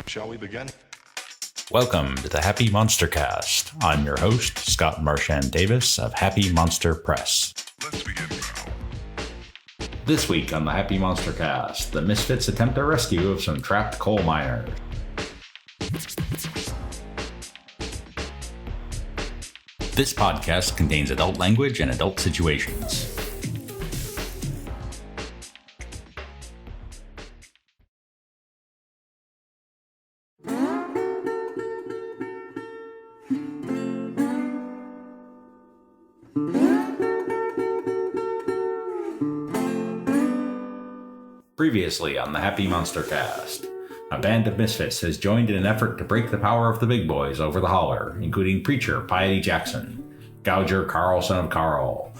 Shall we begin? Welcome to the Happy MonsterCast. I'm your host, Scott Marchand Davis of Happy Monster Press. Let's begin now. This week on the Happy MonsterCast, the misfits attempt a rescue of some trapped coal miners. This podcast contains adult language and adult situations. Previously on the Happy MonsterCast, a band of misfits has joined in an effort to break the power of the big boys over the Holler, including preacher Piety Jackson, gouger Karl son of Karl,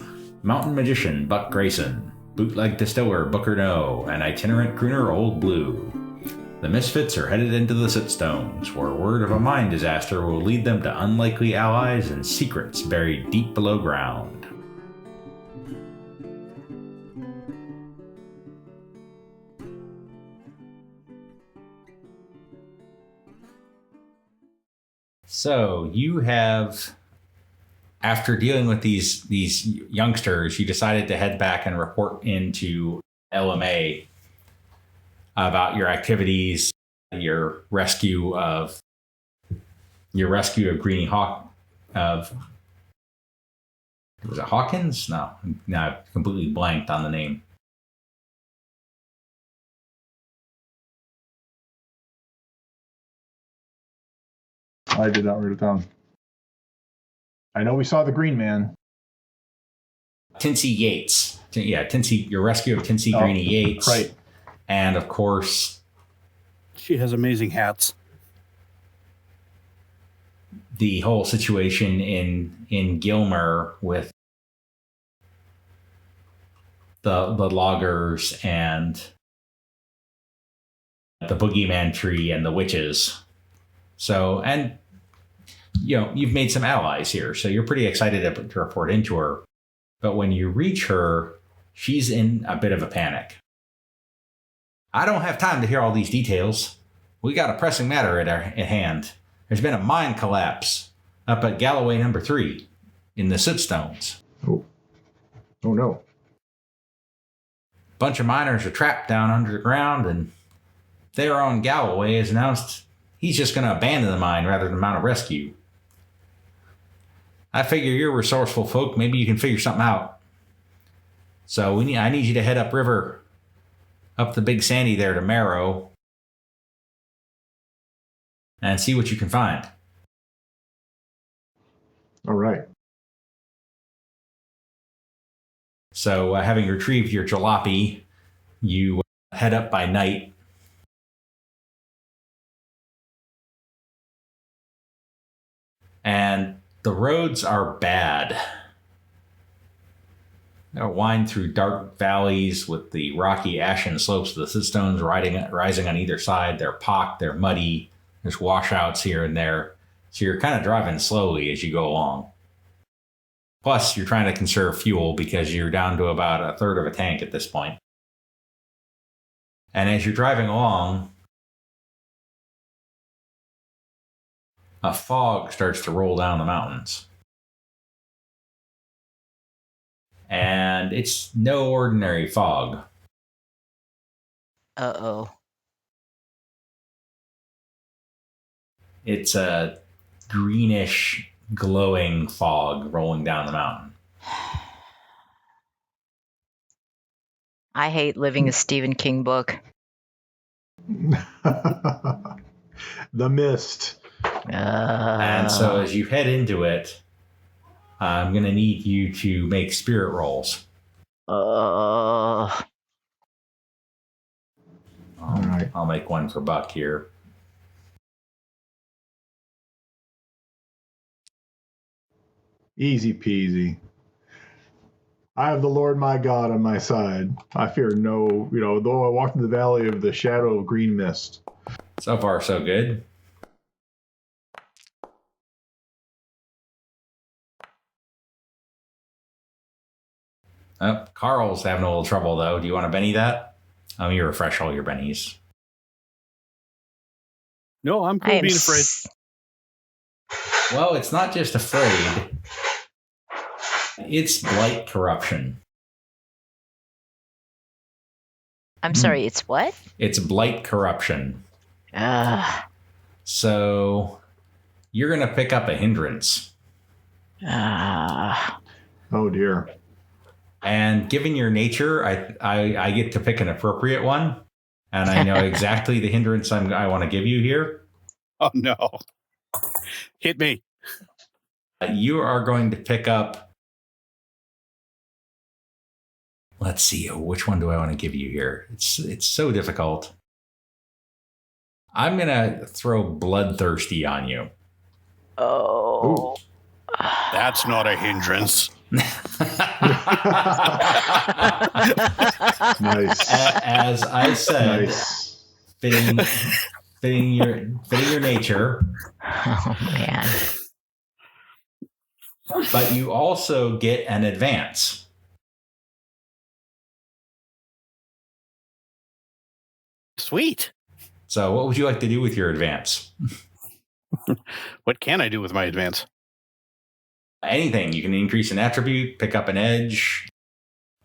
mountain magician Buck Grayson, bootleg distiller Booker Noe, and itinerant crooner Old Blue. The misfits are headed into the Sootstones, where word of a mine disaster will lead them to unlikely allies and secrets buried deep below ground. So you have, after dealing with these youngsters, you decided to head back and report into LMA about your activities, your rescue of Greenie Hawk was it Hawkins? No, I completely blanked on the name. I did not write it down. I know we saw the Green Man. Tinsy Yates. Yeah, Tinsy, your rescue of Tinsy Greenie Yates. Right. And of course, she has amazing hats. The whole situation in Gilmer with the loggers and the boogeyman tree and the witches. So, and you've made some allies here, so you're pretty excited to report into her. But when you reach her, she's in a bit of a panic. I don't have time to hear all these details. We got a pressing matter at hand. There's been a mine collapse up at Galloway number 3 in the Sootstones. Oh no. Bunch of miners are trapped down under the ground, and there on Galloway has announced he's just going to abandon the mine rather than mount a rescue. I figure you're resourceful folk. Maybe you can figure something out. So I need you to head upriver, up the Big Sandy there to Marrow, and see what you can find. All right. So having retrieved your jalopy, you head up by night. And the roads are bad. They're wind through dark valleys with the rocky ashen slopes of the Sootstones rising on either side. They're pocked, they're muddy, there's washouts here and there. So you're kind of driving slowly as you go along. Plus, you're trying to conserve fuel because you're down to about a third of a tank at this point. And as you're driving along, a fog starts to roll down the mountains. And it's no ordinary fog. Uh-oh. It's a greenish, glowing fog rolling down the mountain. I hate living a Stephen King book. The Mist. And so as you head into it, I'm going to need you to make spirit rolls. All right. I'll make one for Buck here. Easy peasy. I have the Lord my God on my side. I fear no, though I walk in the valley of the shadow of green mist. So far, so good. Oh, Karl's having a little trouble, though. Do you want to Benny that? Let me refresh all your Bennies. No, I'm I cool am being afraid. Well, it's not just afraid. It's blight corruption. I'm sorry, it's what? It's blight corruption. Ugh. So you're going to pick up a hindrance. Oh dear. And given your nature, I get to pick an appropriate one. And I know exactly the hindrance I want to give you here. Oh, no. Hit me. You are going to pick up... Let's see, which one do I want to give you here? It's so difficult. I'm going to throw bloodthirsty on you. Oh. Ooh. That's not a hindrance. Nice. As I said, Nice. fitting your nature. Oh, man. But you also get an advance. Sweet. So what would you like to do with your advance? What can I do with my advance? Anything. You can increase an attribute, pick up an edge,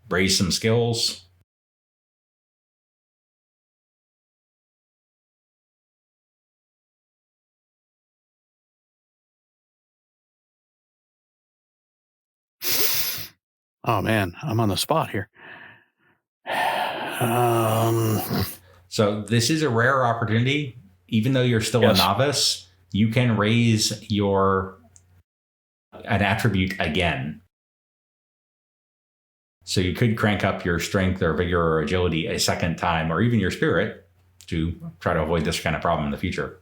raise some skills. Oh, man. I'm on the spot here. So this is a rare opportunity. Even though you're still Yes. a novice, you can raise an attribute again. So you could crank up your strength or vigor or agility a second time, or even your spirit, to try to avoid this kind of problem in the future.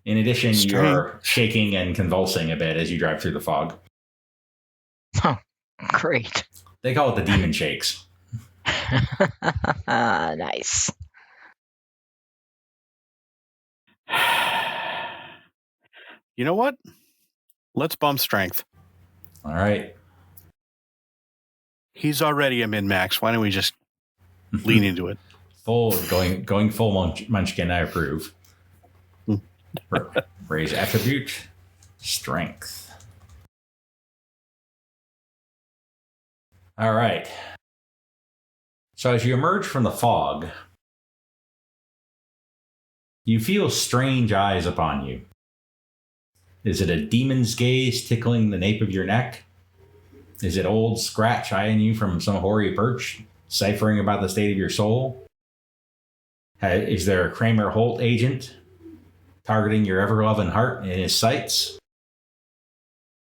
In addition, you're shaking and convulsing a bit as you drive through the fog. Oh, great. They call it the demon shakes. Nice. You know what? Let's bump strength. All right. He's already a min-max. Why don't we just lean into it? Going full munchkin, I approve. Raise attribute, strength. All right. So as you emerge from the fog, you feel strange eyes upon you. Is it a demon's gaze tickling the nape of your neck? Is it old Scratch eyeing you from some hoary perch, ciphering about the state of your soul? Is there a Kramer Holt agent targeting your ever-loving heart in his sights?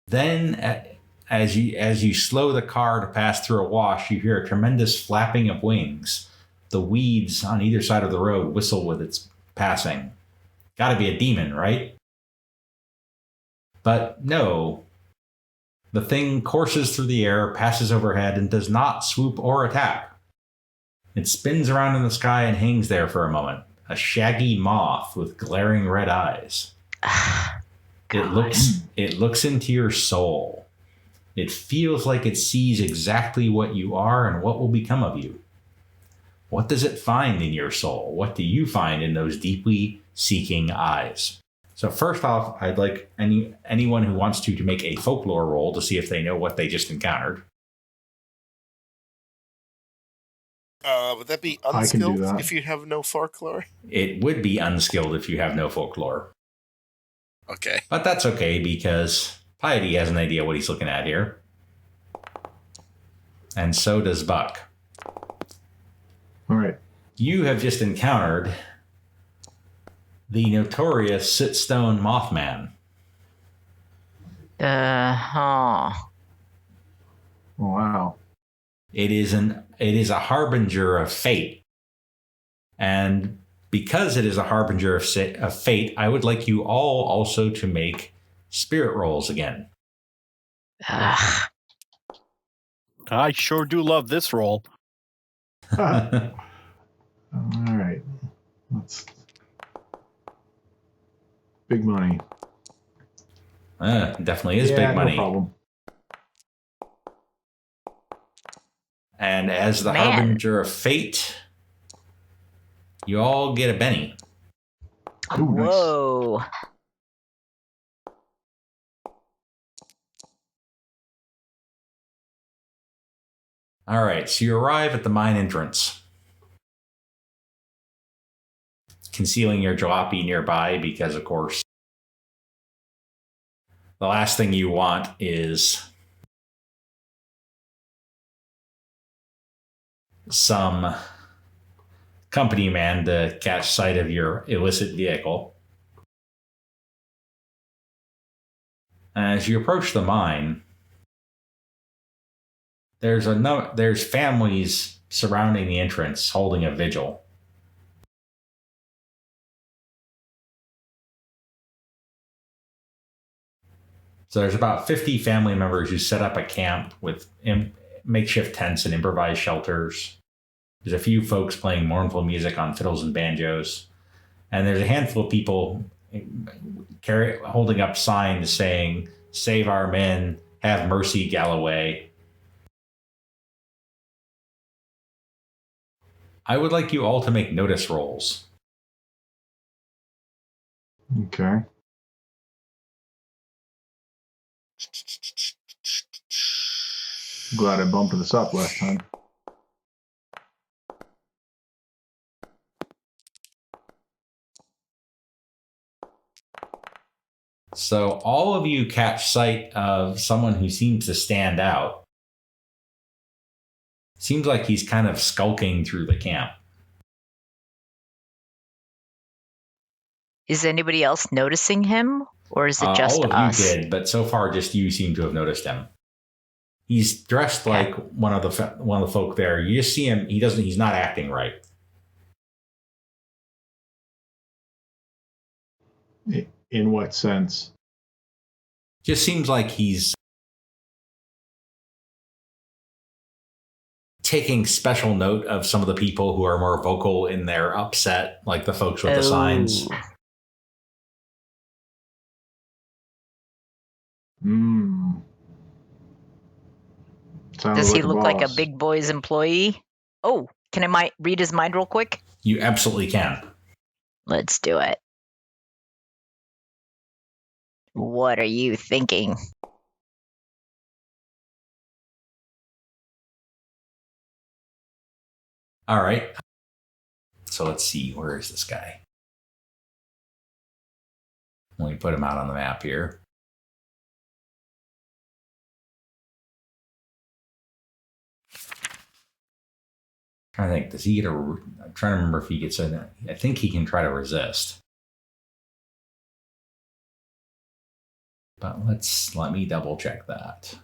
Then, as you slow the car to pass through a wash, you hear a tremendous flapping of wings. The weeds on either side of the road whistle with its passing. Gotta be a demon, right? But no. The thing courses through the air, passes overhead, and does not swoop or attack. It spins around in the sky and hangs there for a moment. A shaggy moth with glaring red eyes. It looks into your soul. It feels like it sees exactly what you are and what will become of you. What does it find in your soul? What do you find in those deeply seeking eyes? So first off, I'd like anyone who wants to make a folklore roll to see if they know what they just encountered. Would that be I can do unskilled that. if you have no folklore? It would be unskilled if you have no folklore. Okay. But that's okay because Piety has an idea what he's looking at here. And so does Buck. All right. You have just encountered the notorious Sit-Stone Mothman. Oh. Wow. It is a harbinger of fate. And because it is a harbinger of fate, I would like you all also to make spirit rolls again. Ugh. I sure do love this roll. All right. Let's. Big money. Definitely is big money. No problem. And as the Man. harbinger of fate, you all get a Benny. Ooh, nice. Whoa. All right, so you arrive at the mine entrance, concealing your jalopy nearby because, of course, the last thing you want is some company man to catch sight of your illicit vehicle. As you approach the mine, there's families surrounding the entrance holding a vigil. So there's about 50 family members who set up a camp with makeshift tents and improvised shelters. There's a few folks playing mournful music on fiddles and banjos. And there's a handful of people holding up signs saying, "Save our men, have mercy, Galloway." I would like you all to make notice rolls. Okay. Glad I bumped this up last time. So all of you catch sight of someone who seems to stand out. Seems like he's kind of skulking through the camp. Is anybody else noticing him? Or is it just all of us? you did, but so far just you seem to have noticed him. He's dressed like one of the folk there. You just see him. He's not acting right. In what sense? Just seems like he's taking special note of some of the people who are more vocal in their upset, like the folks with the signs. Does he look like a boss. big boy's employee? Oh, can I read his mind real quick? You absolutely can. Let's do it. What are you thinking? All right. So let's see. Where is this guy? Let me put him out on the map here. I think, does he get I'm trying to remember if he gets in. I think he can try to resist. But let me double check that.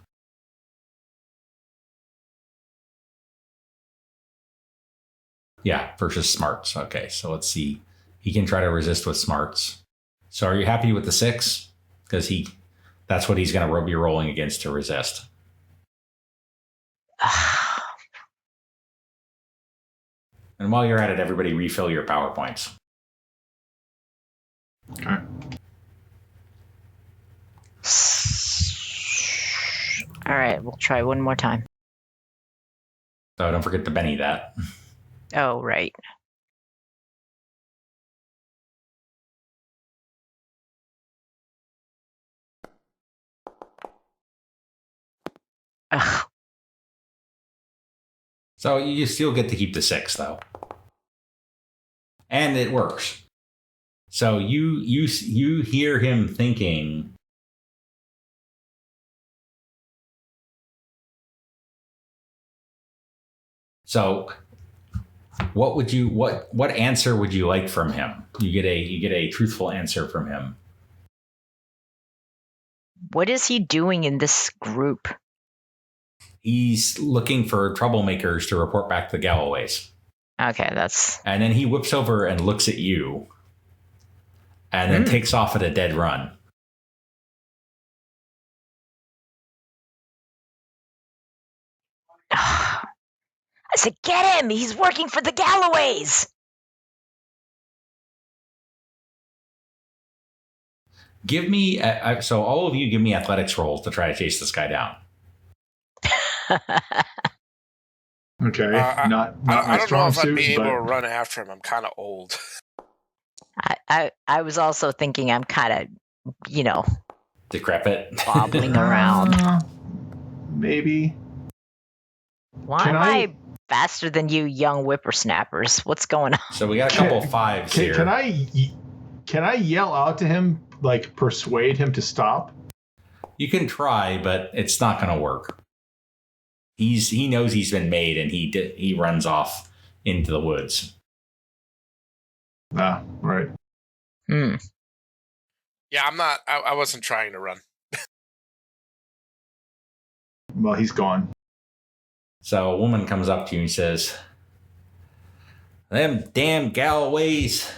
Yeah, versus smarts. Okay, so let's see. He can try to resist with smarts. So are you happy with the 6? Because that's what he's going to be rolling against to resist. And while you're at it, everybody refill your PowerPoints. Okay. All right, we'll try one more time. So don't forget to Benny that. Oh, right. Ugh. So you still get to keep the 6, though. And it works. So you hear him thinking, so what answer would you like from him? You get a truthful answer from him. What is he doing in this group? He's looking for troublemakers to report back to the Galloways. Okay, that's... And then he whips over and looks at you and then takes off at a dead run. I said, get him! He's working for the Galloways! Give me, so all of you give me athletics rolls to try to chase this guy down. Okay, I not my don't know strong if I'd suit, be able but to run after him. I'm kind of old. I was also thinking I'm kind of, Decrepit. bobbling around. Maybe. Why Can am I- I faster than you young whippersnappers? What's going on? So we got a couple of fives here. Can I yell out to him, like persuade him to stop? You can try, but it's not going to work. He knows he's been made, and he runs off into the woods. Ah, right. Hmm. Yeah, I'm not. I wasn't trying to run. Well, he's gone. So a woman comes up to you and says, "Them damn Galloways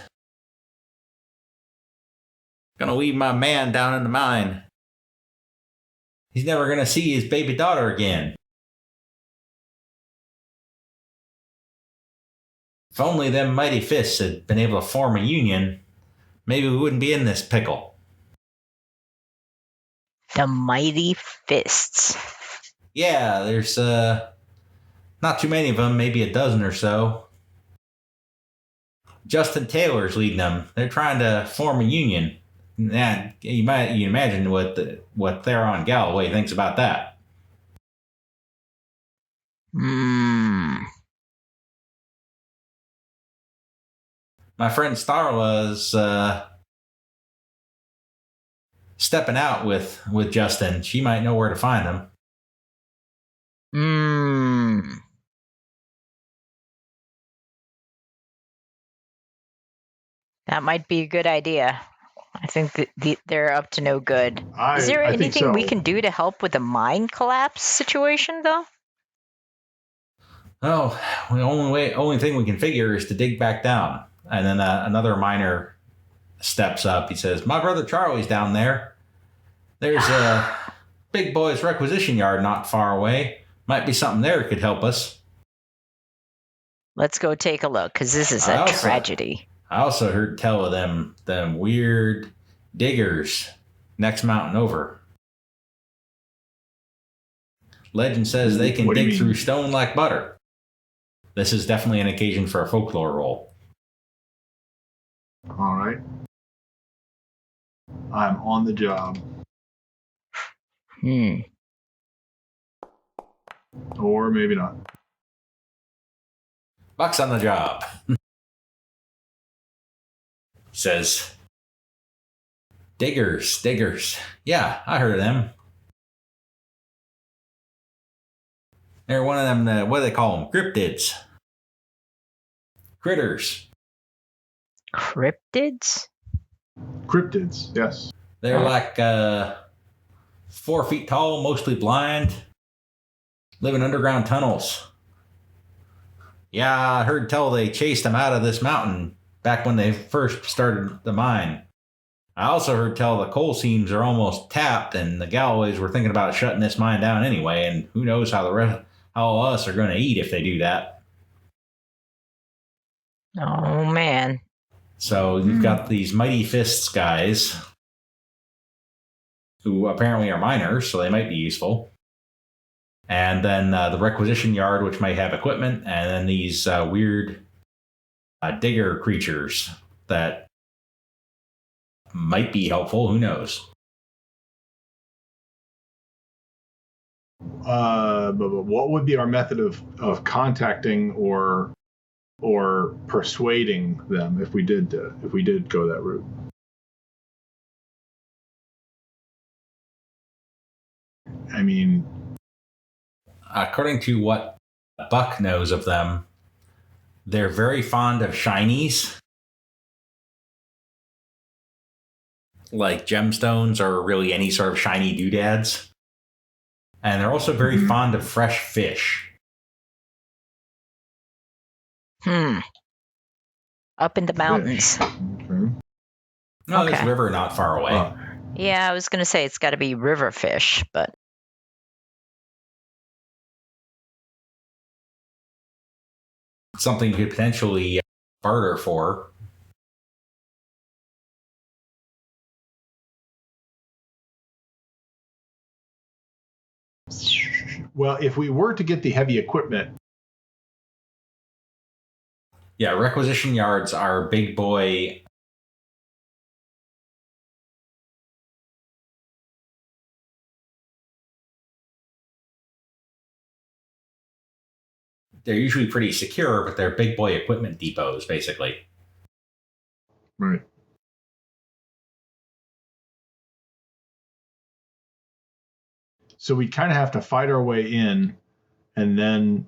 gonna leave my man down in the mine. He's never gonna see his baby daughter again. If only them mighty fists had been able to form a union, maybe we wouldn't be in this pickle." The mighty fists. Yeah, there's not too many of them, maybe a dozen or so. Justin Taylor's leading them. They're trying to form a union. Yeah, you imagine what Theron Galloway thinks about that. Hmm. My friend Starla's stepping out with Justin. She might know where to find him. Hmm. That might be a good idea. I think that they're up to no good. Is there I think anything we so. can do to help with the mine collapse situation, though? Oh, the only thing we can figure is to dig back down. And then another miner steps up. He says, "My brother Charlie's down there. There's a big boy's requisition yard not far away. Might be something there that could help us." Let's go take a look, because this is a tragedy. I also heard tell of them weird diggers next mountain over. Legend says they can What do you dig through mean? stone like butter. This is definitely an occasion for a folklore roll. All right. I'm on the job. Hmm. Or maybe not. Buck's on the job. Says, diggers. Yeah, I heard of them. They're one of them, what do they call them? Cryptids. Critters. Cryptids? Cryptids, yes. They're like 4 feet tall, mostly blind, live in underground tunnels. Yeah, I heard tell they chased them out of this mountain back when they first started the mine. I also heard tell the coal seams are almost tapped, and the Galloways were thinking about shutting this mine down anyway, and who knows how all us are going to eat if they do that. Oh, man. So you've got these mighty fists guys who apparently are miners, so they might be useful. And then the requisition yard, which might have equipment, and then these weird digger creatures that might be helpful. Who knows? But what would be our method of contacting or persuading them if we did go that route? I mean, According to what Buck knows of them, they're very fond of shinies, like gemstones or really any sort of shiny doodads. And they're also very fond of fresh fish. Up in the mountains. Okay. No, there's Okay. a river not far away. Yeah, I was going to say it's got to be river fish, but Something you could potentially barter for. Well, if we were to get the heavy equipment, Yeah, requisition yards are big boy. They're usually pretty secure, but they're big boy equipment depots, basically. Right. So we kind of have to fight our way in and then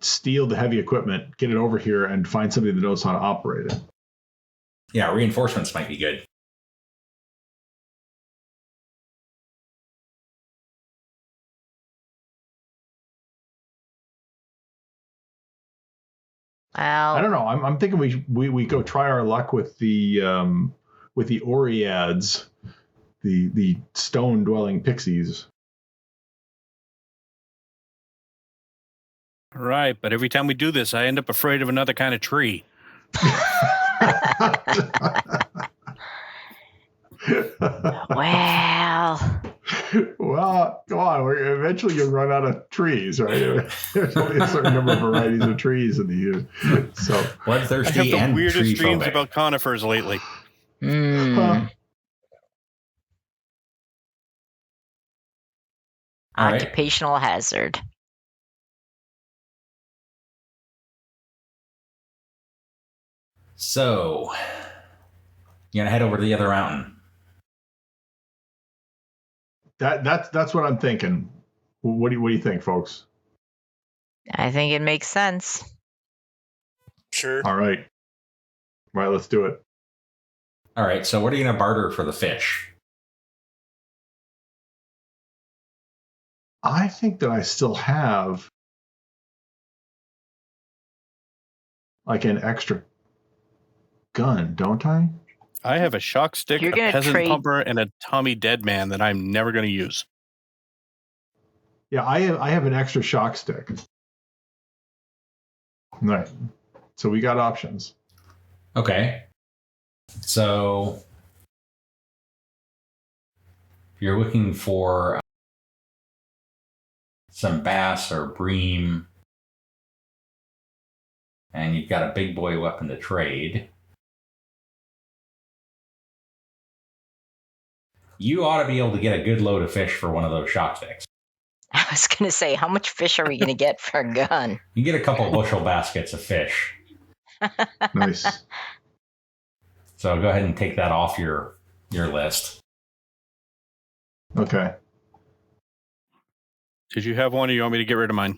steal the heavy equipment, get it over here, and find somebody that knows how to operate it. Yeah, reinforcements might be good. Well, I don't know. I'm thinking we go try our luck with the Oreads, the stone dwelling pixies. Right, but every time we do this, I end up afraid of another kind of tree. well, come on. Eventually you'll run out of trees, right? There's only a certain number of varieties of trees in the year. So bloodthirsty I have the and weirdest dreams tree-phobic. about conifers lately. Occupational hazard. So, you're gonna head over to the other mountain. That's what I'm thinking. What do you think, folks? I think it makes sense. Sure. All right, let's do it. All right. So, what are you gonna barter for the fish? I think that I still have like an extra gun, don't I? I have a shock stick, a peasant pumper, and a Tommy Deadman that I'm never going to use. Yeah, I have an extra shock stick. Right. So we got options. Okay. So, if you're looking for some bass or bream, and you've got a big boy weapon to trade, you ought to be able to get a good load of fish for one of those shock sticks. I was going to say, how much fish are we going to get for a gun? You get a couple bushel baskets of fish. Nice. So go ahead and take that off your list. Okay. Did you have one, or you want me to get rid of mine?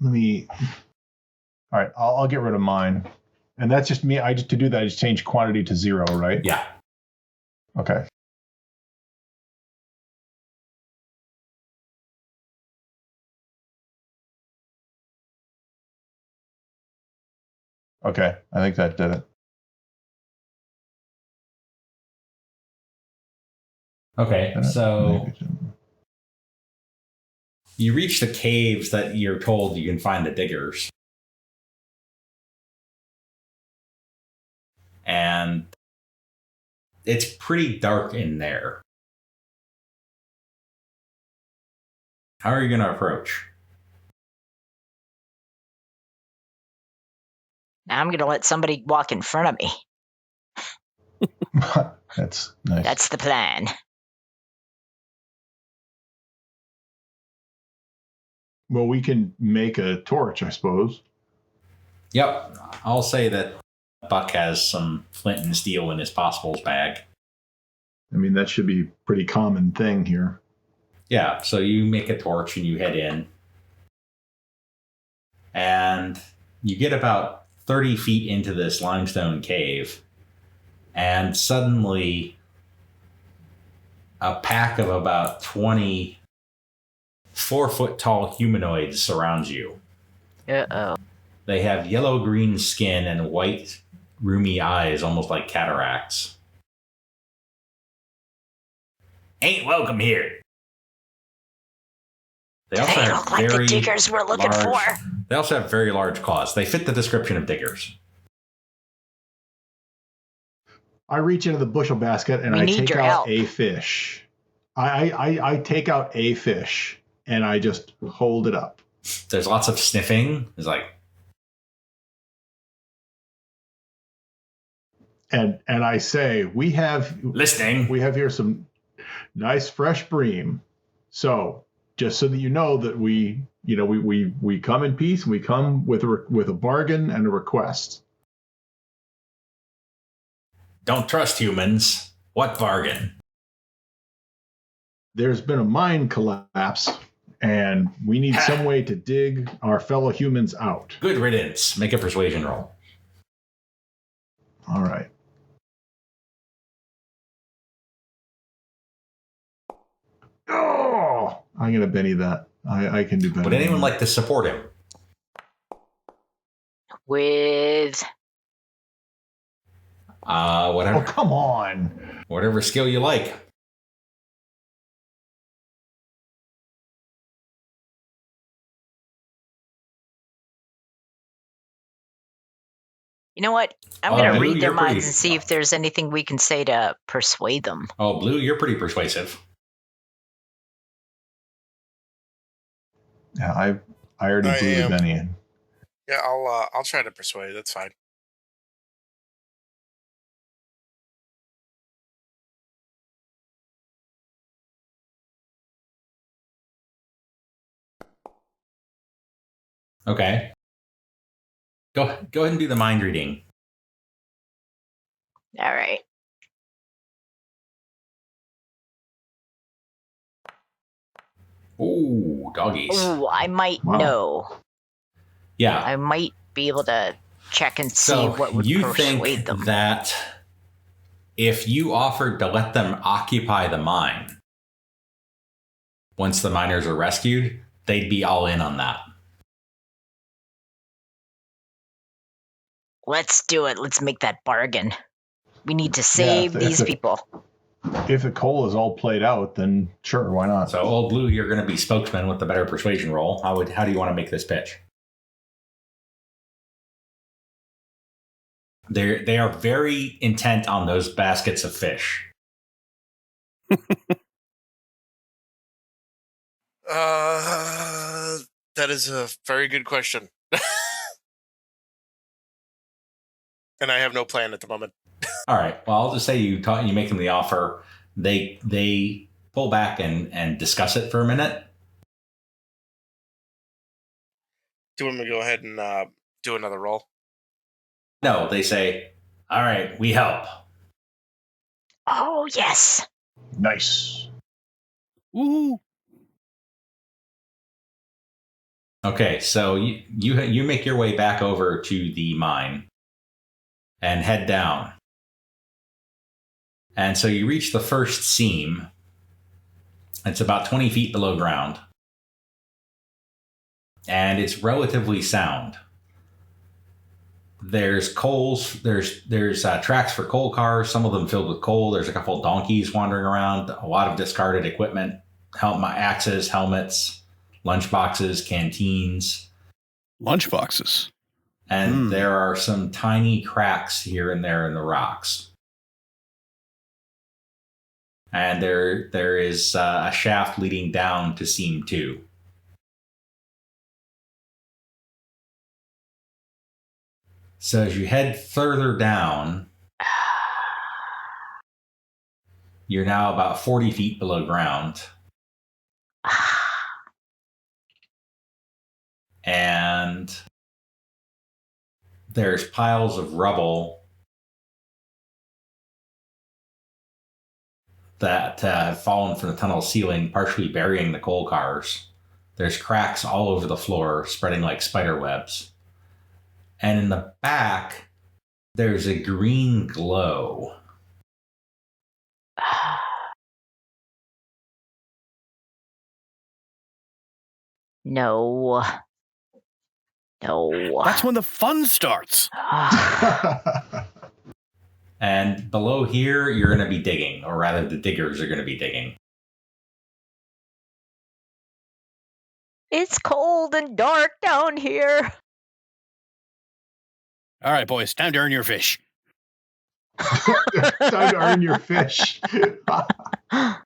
All right, I'll get rid of mine. And that's just me. To do that, I just change quantity to 0, right? Yeah. Okay. Okay, I think that did it. Okay, so you reach the caves that you're told you can find the diggers. And it's pretty dark in there. How are you going to approach? Now I'm going to let somebody walk in front of me. That's nice. That's the plan. Well, we can make a torch, I suppose. Yep. I'll say that Buck has some flint and steel in his possibles bag. I mean, that should be a pretty common thing here. Yeah, so you make a torch and you head in. And you get about 30 feet into this limestone cave. And suddenly, a pack of about 20 4-foot-tall humanoids surrounds you. Uh-oh. They have yellow-green skin and white, roomy eyes, almost like cataracts. Ain't welcome here. They also look like the diggers we're looking for. They also have very large claws. They fit the description of diggers. I reach into the bushel basket and I take out a fish. I take out a fish and I just hold it up. There's lots of sniffing. It's like, and I say we have listening. We have here some nice fresh bream. So just so that you know that we come in peace. We come with a bargain and a request. Don't trust humans. What bargain? There's been a mine collapse, and we need some way to dig our fellow humans out. Good riddance. Make a persuasion roll. All right. Oh, I'm gonna Benny that. I can do better. Would anyone like to support him? With whatever. Oh, come on. Whatever skill you like. You know what? I'm going to Blue, read their you're minds pretty- and see if there's anything we can say to persuade them. Oh, Blue, you're pretty persuasive. Yeah, I already I blew the am. Benny in. Yeah, I'll try to persuade. That's fine. Okay. Go ahead and do the mind reading. All right. Ooh, doggies. Ooh, I might Wow. know. Yeah. I might be able to check and see So what would you persuade think them. that if you offered to let them occupy the mine once the miners are rescued, they'd be all in on that. Let's do it. Let's make that bargain. We need to save these people. If the coal is all played out, then sure, why not? So, Old Blue, you're going to be spokesman with the better persuasion roll. How do you want to make this pitch? They are very intent on those baskets of fish. That is a very good question. And I have no plan at the moment. All right. Well, I'll just say you make them the offer. They pull back and discuss it for a minute. Do you want me to go ahead and do another roll? No, they say, all right, we help. Oh, yes. Nice. Woo! Okay, so you make your way back over to the mine and head down. And so you reach the first seam. It's about 20 feet below ground. And it's relatively sound. There's coals, there's tracks for coal cars, some of them filled with coal. There's a couple of donkeys wandering around, a lot of discarded equipment, axes, helmets, lunchboxes, canteens. Lunchboxes. And there are some tiny cracks here and there in the rocks. And there is a shaft leading down to seam 2. So as you head further down, you're now about 40 feet below ground. And there's piles of rubble that have fallen from the tunnel ceiling, partially burying the coal cars. There's cracks all over the floor, spreading like spider webs. And in the back, there's a green glow. No. No. That's when the fun starts. And below here, you're going to be digging, or rather the diggers are going to be digging. It's cold and dark down here. All right, boys, time to earn your fish. Time to earn your fish. All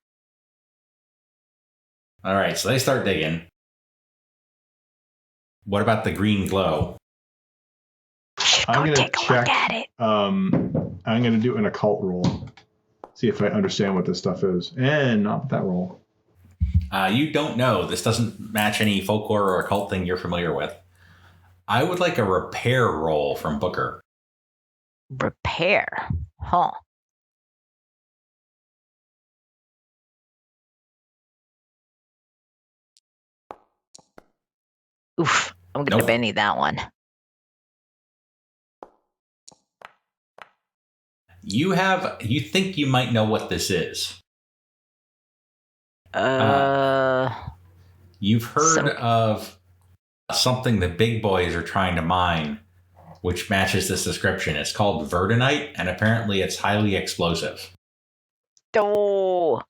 right, so they start digging. What about the green glow? I'm going to take a look at it. I'm going to do an occult roll. See if I understand what this stuff is. And not that roll. You don't know. This doesn't match any folklore or occult thing you're familiar with. I would like a repair roll from Booker. Repair? Huh. Oof. I'm going to Benny that one. You think you might know what this is. You've heard of something the big boys are trying to mine, which matches this description. It's called Verdinite, and apparently it's highly explosive. Oh,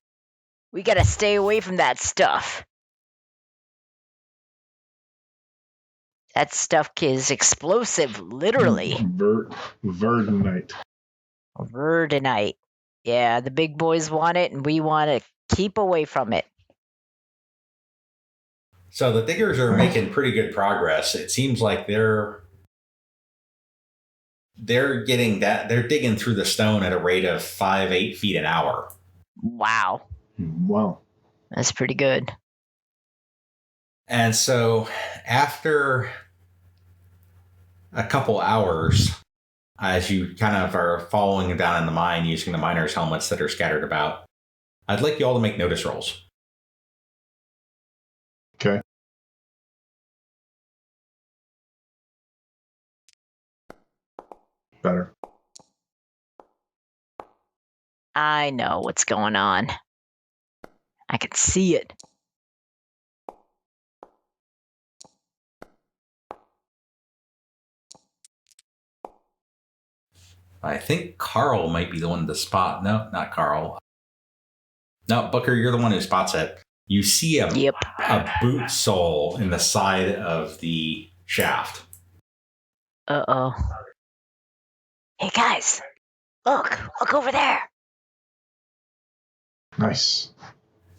we got to stay away from that stuff. That stuff is explosive, literally. Verdinite. Verdinite. Yeah, the big boys want it, and we want to keep away from it. So the diggers are making pretty good progress. It seems like they're digging through the stone at a rate of 5-8 feet an hour. Wow. That's pretty good. And so after a couple hours, as you kind of are following down in the mine using the miners' helmets that are scattered about, I'd like you all to make notice rolls. Okay. Better. I know what's going on. I can see it. I think Karl might be the one to spot. No, not Karl. No, Booker, you're the one who spots it. You see a boot sole in the side of the shaft. Uh-oh. Hey, guys. Look over there. Nice.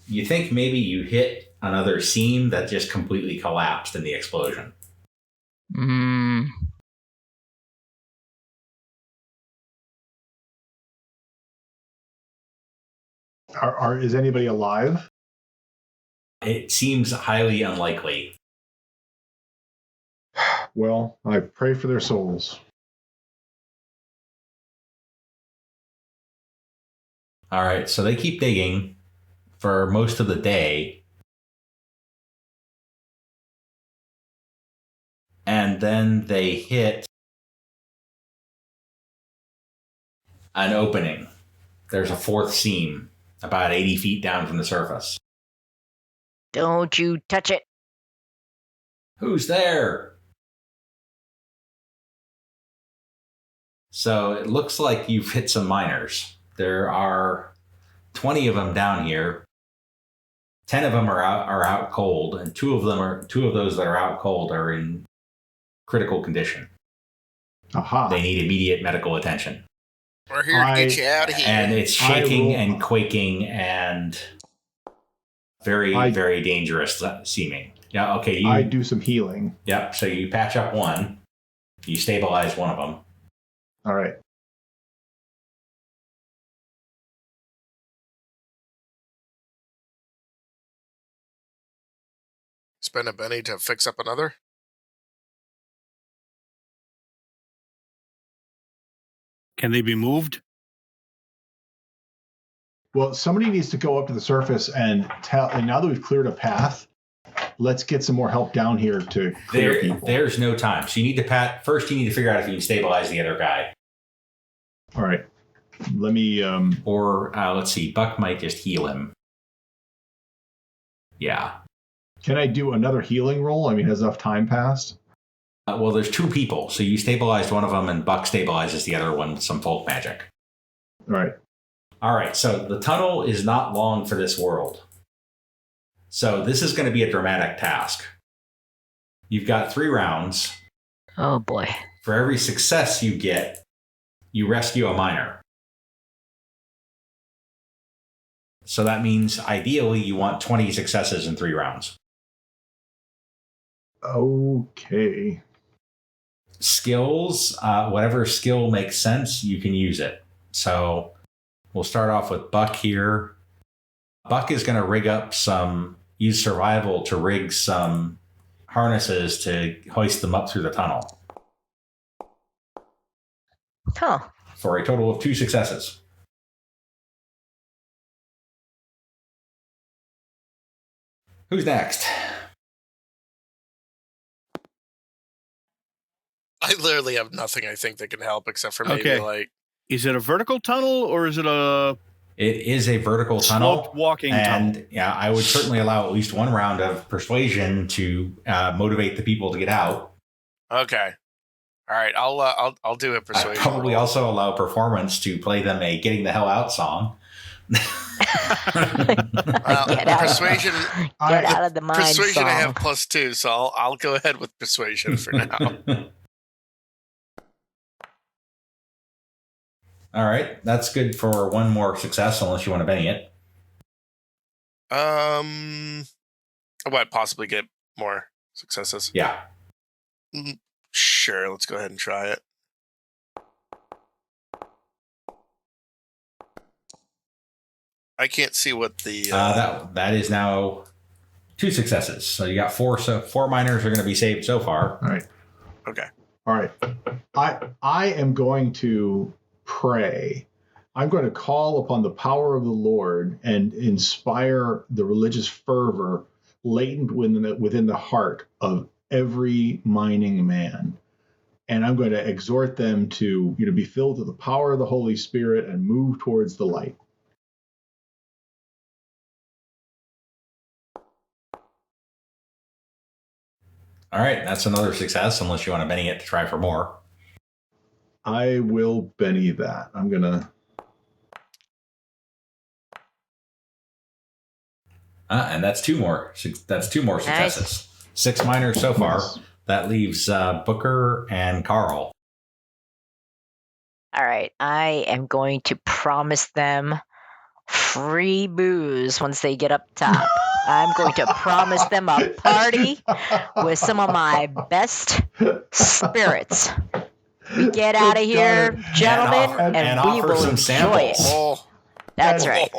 You think maybe you hit another seam that just completely collapsed in the explosion. Is anybody alive? It seems highly unlikely. Well, I pray for their souls. All right, so they keep digging for most of the day. And then they hit an opening. There's a fourth seam about 80 feet down from the surface. Don't you touch it. Who's there? So it looks like you've hit some miners. There are 20 of them down here. 10 of them are out cold, and two of those that are out cold are in critical condition. Aha. They need immediate medical attention. We're here to get you out of here. And it's shaking and quaking and very, very dangerous seeming. Yeah, okay. I do some healing. Yep, so you patch up one. You stabilize one of them. All right. Spend a penny to fix up another? Can they be moved? Well, somebody needs to go up to the surface and tell. And now that we've cleared a path, let's get some more help down here to clear people. There's no time. So you need to first. You need to figure out if you can stabilize the other guy. All right. Let me. Let's see. Buck might just heal him. Yeah. Can I do another healing roll? I mean, has enough time passed? Well, there's two people, so you stabilized one of them, and Buck stabilizes the other one with some folk magic. All right, so the tunnel is not long for this world. So this is going to be a dramatic task. You've got 3 rounds. Oh, boy. For every success you get, you rescue a miner. So that means, ideally, you want 20 successes in 3 rounds. Okay. Skills, whatever skill makes sense, you can use it. So we'll start off with Buck here. Buck is going to use survival to rig some harnesses to hoist them up through the tunnel. Huh. For a total of 2 successes. Who's next? I literally have nothing I think that can help except for maybe like... Is it a vertical tunnel or is it a... It is a vertical tunnel. Walking tunnel. Yeah, I would certainly allow at least 1 round of persuasion to motivate the people to get out. Okay. All right, I'll do a persuasion. I'd probably also allow performance to play them a "Getting the Hell Out" song. Persuasion. Get out of the mind. Persuasion. Song. I have +2, so I'll go ahead with persuasion for now. All right, that's good for 1 more success, unless you want to Benny it. I might possibly get more successes. Yeah. Sure, let's go ahead and try it. I can't see what the... that is now 2 successes. So you got 4. So 4 miners are going to be saved so far. All right. Okay. All right. I am going to pray. I'm going to call upon the power of the Lord and inspire the religious fervor latent within the heart of every mining man. And I'm going to exhort them to, be filled with the power of the Holy Spirit and move towards the light. All right, that's another success, unless you want to Benny it to try for more. I will Benny that. I'm going to... And that's 2 more. That's 2 more successes. Nice. 6 miners so far. Yes. That leaves Booker and Karl. All right. I am going to promise them free booze once they get up top. I'm going to promise them a party with some of my best spirits. We get out of here, gentlemen, and we will enjoy it. Oh. That's right.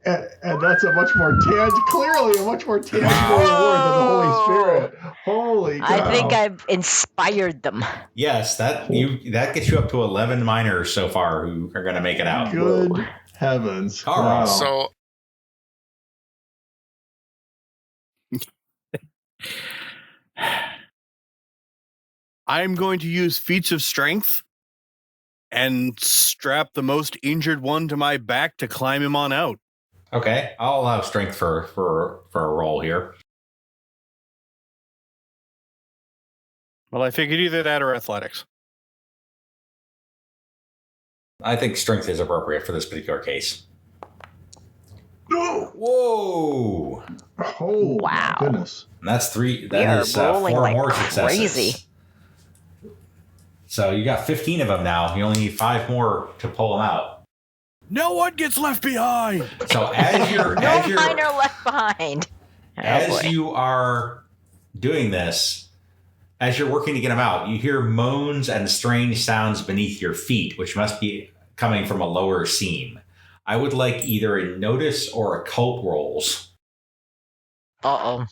And that's a much more clearly a much more tangible reward than the Holy Spirit. Holy cow. I think I've inspired them. Yes, that gets you up to 11 miners so far who are going to make it out. Good heavens. Karl. Wow. So I'm going to use feats of strength and strap the most injured one to my back to climb him on out. Okay, I'll allow strength for a roll here. Well, I figured either that or athletics. I think strength is appropriate for this particular case. No. Whoa! Oh, wow. My goodness. And that's 3. We That are is 4 rolling like more successes. crazy. So you got 15 of them now. You only need 5 more to pull them out. No one gets left behind. So as you're No miner left behind. as you are doing this, as you're working to get them out, you hear moans and strange sounds beneath your feet, which must be coming from a lower seam. I would like either a notice or occult rolls. Uh-oh.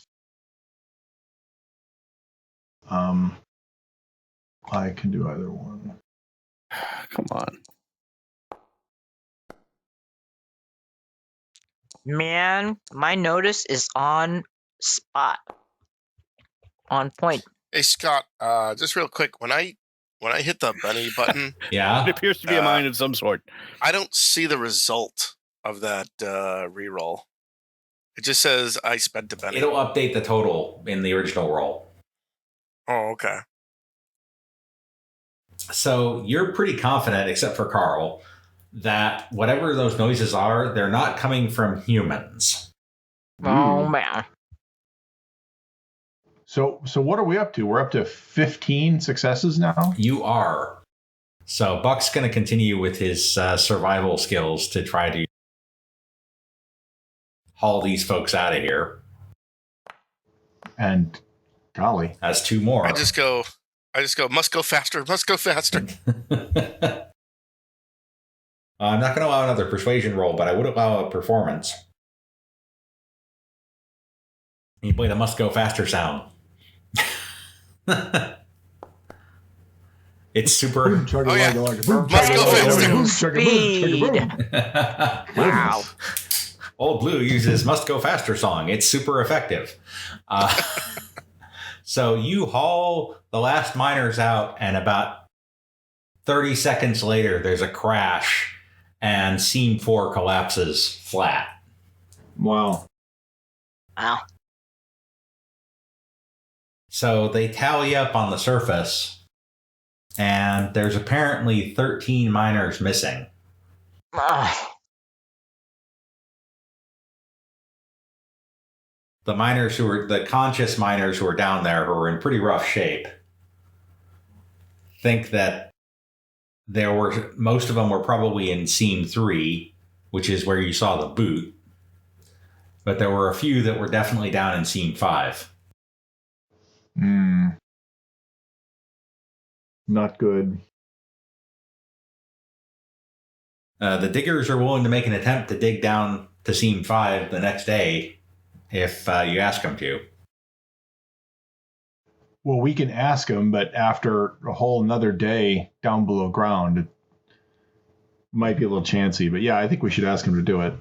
I can do either one. Come on. Man, my notice is on spot. On point. hey Scott, just real quick, when I hit the Benny button, Yeah. It appears to be a mine of some sort. I don't see the result of that reroll. It just says I spent a Benny. It'll update the total in the original roll. Oh, okay. So you're pretty confident, except for Karl, that whatever those noises are, they're not coming from humans. Oh, man. So what are we up to? We're up to 15 successes now? You are. So Buck's going to continue with his survival skills to try to haul these folks out of here. And Golly. That's 2 more. I just go, must go faster, must go faster. I'm not going to allow another persuasion roll, but I would allow a performance. You play the must go faster sound. It's super. Oh, yeah. Must go faster. Speed. Wow. Old Blue uses must go faster song. It's super effective. So you haul the last miners out, and about 30 seconds later, there's a crash, and seam 4 collapses flat. Wow. Wow. So they tally up on the surface, and there's apparently 13 miners missing. Ugh. The miners the conscious miners who are down there, who are in pretty rough shape, think that most of them were probably in seam 3, which is where you saw the boot. But there were a few that were definitely down in seam 5. Not good. The diggers are willing to make an attempt to dig down to seam 5 the next day if you ask them to. Well, we can ask them, but after a whole another day down below ground, it might be a little chancy. But yeah, I think we should ask them to do it.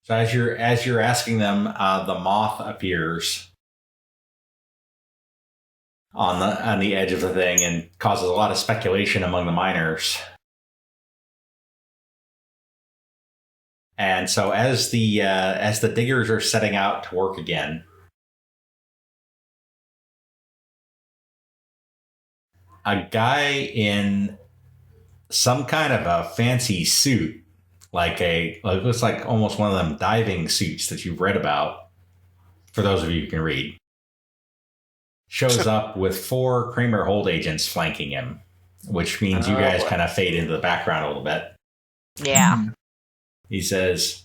So as you're asking them, the moth appears on the edge of the thing and causes a lot of speculation among the miners. And so as the diggers are setting out to work again, a guy in some kind of a fancy suit, it looks like almost one of them diving suits that you've read about, for those of you who can read, shows up with 4 Kramer hold agents flanking him, which means you guys kind of fade into the background a little bit. Yeah. He says,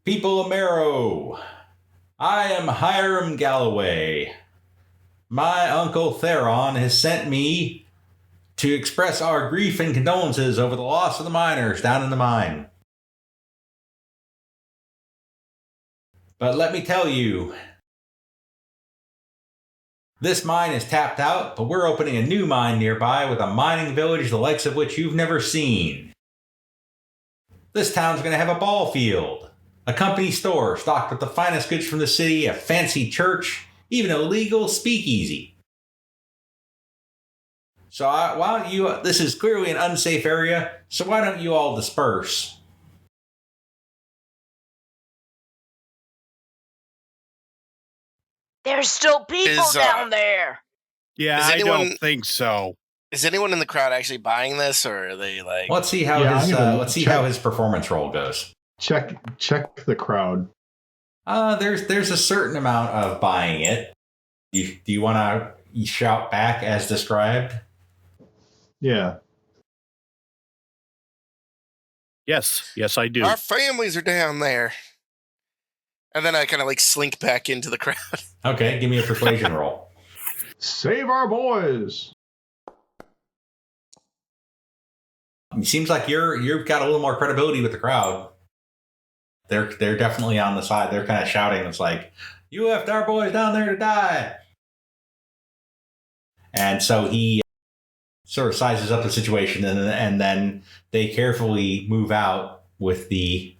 "People of Marrow, I am Hiram Galloway. My uncle Theron has sent me to express our grief and condolences over the loss of the miners down in the mine. But let me tell you, this mine is tapped out, but we're opening a new mine nearby with a mining village the likes of which you've never seen. This town's going to have a ball field, a company store stocked with the finest goods from the city, a fancy church, even a legal speakeasy. So why don't you, this is clearly an unsafe area, so why don't you all disperse?" There's still people down there. Yeah, I don't think so. Is anyone in the crowd actually buying this, or are they like? Let's see how how his performance roll goes. Check the crowd. There's a certain amount of buying it. Do you want to shout back as described? Yeah. Yes, I do. Our families are down there. And then I kind of slink back into the crowd. Okay, give me a persuasion roll. Save our boys. It seems like you've got a little more credibility with the crowd. They're definitely on the side. They're kind of shouting. It's like, "You left our boys down there to die." And so he sort of sizes up the situation, and then they carefully move out with the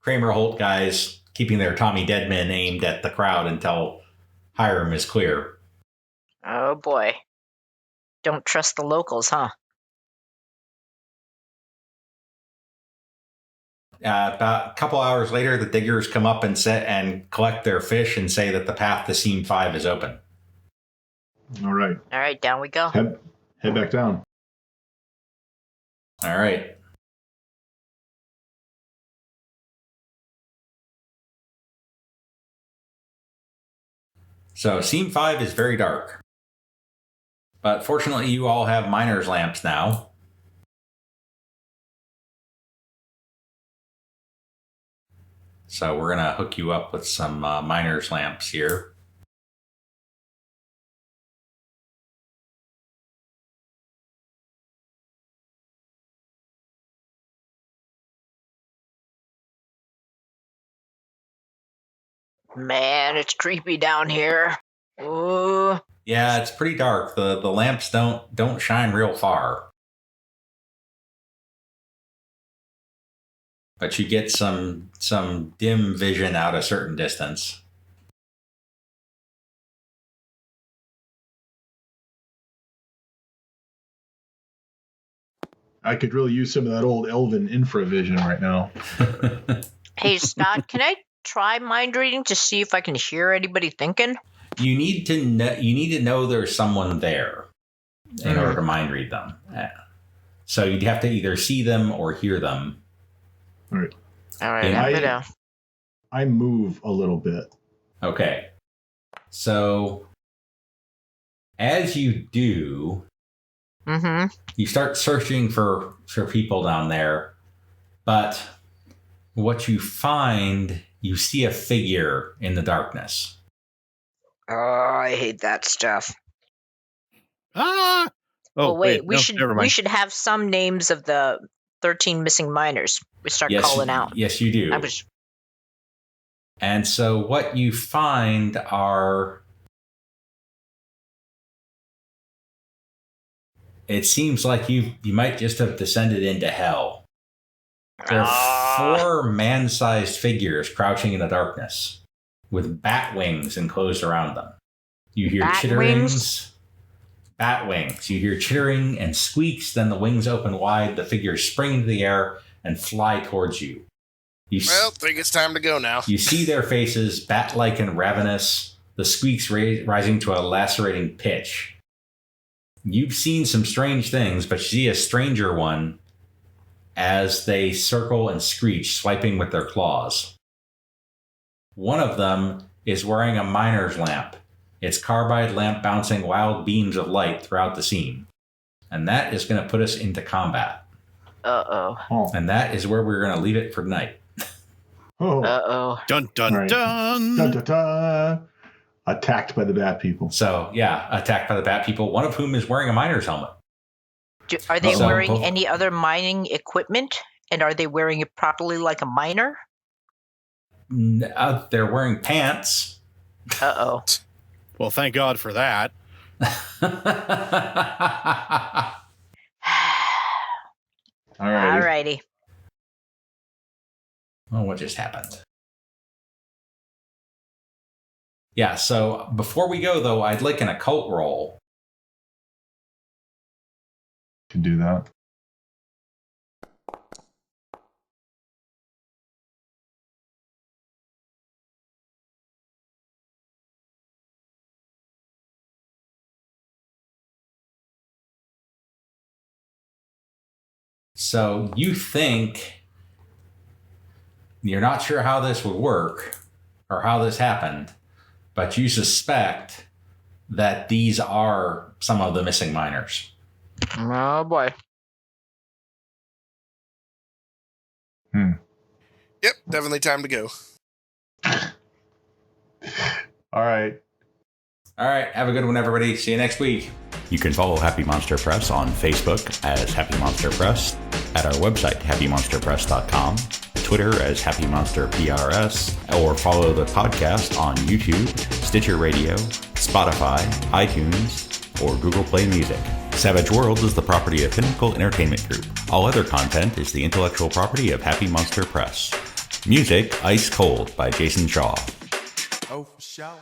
Kramer Holt guys keeping their Tommy Deadman aimed at the crowd until Hiram is clear. Oh boy. Don't trust the locals, huh? About a couple hours later, the diggers come up and collect their fish and say that the path to Seam 5 is open. All right. All right, down we go. Head back down. All right. So Seam 5 is very dark. But fortunately, you all have miner's lamps now. So we're going to hook you up with some miner's lamps here. Man, it's creepy down here. Ooh. Yeah, it's pretty dark. The lamps don't shine real far. But you get some dim vision out a certain distance. I could really use some of that old elven infravision right now. Hey, Scott, can I try mind reading to see if I can hear anybody thinking? You need to know there's someone there in order to mind read them. So you'd have to either see them or hear them. All right. All right, I move a little bit. Okay. So as you do, you start searching for people down there, but what you find, you see a figure in the darkness. Oh, I hate that stuff. Ah! Oh, well, wait, we never mind. should have some names of the 13 missing miners. We start calling out. Yes, you do. And so what you find are, it seems like you might just have descended into hell. There are 4 man-sized figures crouching in the darkness with bat wings enclosed around them. You hear chitterings. Bat wings. You hear chittering and squeaks, then the wings open wide, the figures spring into the air and fly towards you. Well, I think it's time to go now. You see their faces, bat-like and ravenous, the squeaks rising to a lacerating pitch. You've seen some strange things, but you see a stranger one as they circle and screech, swiping with their claws. One of them is wearing a miner's lamp, its carbide lamp bouncing wild beams of light throughout the scene. And that is going to put us into combat. Uh-oh. And that is where we're going to leave it for tonight. Uh-oh. Dun, dun, Right. dun. Dun, dun, dun. Attacked by the bat people. So, yeah, attacked by the bat people, one of whom is wearing a miner's helmet. Are they wearing any other mining equipment? And are they wearing it properly like a miner? They're wearing pants. Uh-oh. Well, thank God for that. Alrighty. Oh, what just happened? Yeah, so before we go, though, I'd like an occult roll. Can do that. So you think, you're not sure how this would work or how this happened, but you suspect that these are some of the missing miners. Oh, boy. Yep, definitely time to go. All right. All right, have a good one, everybody. See you next week. You can follow Happy Monster Press on Facebook as Happy Monster Press, at our website, happymonsterpress.com, Twitter as Happy Monster PRS, or follow the podcast on YouTube, Stitcher Radio, Spotify, iTunes, or Google Play Music. Savage World is the property of Pinnacle Entertainment Group. All other content is the intellectual property of Happy Monster Press. Music, Ice Cold by Jason Shaw. Oh, for sure.